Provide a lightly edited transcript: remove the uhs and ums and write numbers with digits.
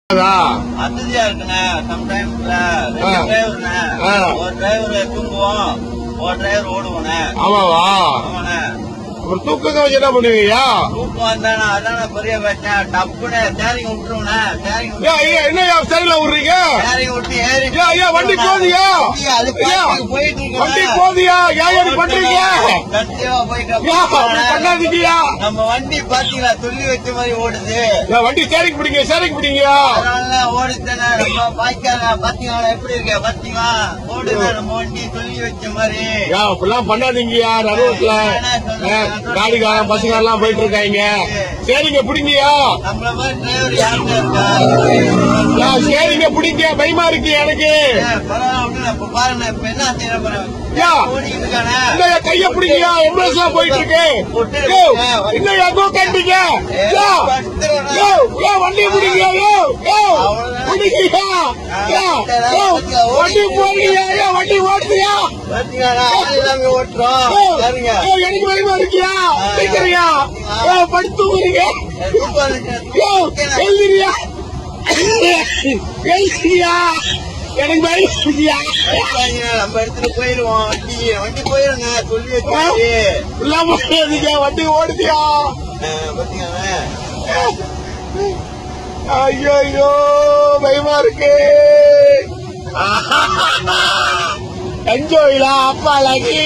அசதியா இருக்குண்ணே. சம்டைம்ஸ்ல 2 டிரைவர்ண்ணே. ஒரு டிரைவர் தூங்குவோம், ஒரு டிரைவர் ஓடுவோண்ணே. ஆமாவா? ஆமாண்ணே. அப்புறம் தூக்கங்க வச்சு என்ன பண்ணுவீங்க? தூக்கம் வந்தானே அதான பெரிய பிரச்சனை. டப்புன்னு ஸ்டேரிங் விட்டுருவோண்ணே. ஸ்டேரிங் என்ன ஸ்டைல விடுறீங்க? ஸ்டேரிங் விட்டு ஏறி வண்டி போதியா? அது போயிட்டு இருக்கு. வண்டி போதியா? ஏன் பண்றீங்க? சத்தியமா போயிட்டு பண்ணாதீங்கயா. நம்ம வண்டி பாத்தீங்களா சொல்லி வச்ச மாதிரி ஓடுது. வண்டி ஸ்டேரிங் பிடிங்க, ஸ்டேரிங் பிடிங்க. அதனால ஓடுச்சுண்ணே. நம்ம பாய்க்காங்க பாத்தீங்களா எப்படி இருக்க? பாத்தீங்களா ஓடுது நம்ம வண்டி சொல்லி வச்ச மாதிரி. அப்படிலாம் பண்ணாதீங்கயா. நடுவுல காடிக்காரன் பசங்க போயிட்டு இருக்காங்க. சரிங்க பிடிங்கயா. நம்மள மாதிரி டிரைவர் யாருமே இருக்கா? சரிங்க பிடிங்க. பயமா இருக்கு எனக்கு. பாருங்க இப்ப என்ன செய்யறேன். கைய பிடிங்கயா. எம்புலன்ஸ் போயிட்டு இருக்கு. இன்னும் எங்கோ கேட்டீங்க. வண்டி பிடிங்க. வண்டி போடுறியா? வண்டி ஓட்டுறியா? ஓட்டுறோம். எனக்கு பயமா இருக்கியா? கேட்கறியா? படுத்து போறீங்க. எழுதிரியா? எழுதிரியா? எனக்கு பயம் இருக்கியா? நம்ம எடுத்துட்டு போயிருவோம். வண்டி போயிருங்க சொல்லி வச்சு. வண்டி ஓடுதியா? ஐயோ பயமா இருக்கு. என்ஜாய்லா அப்பா லகி.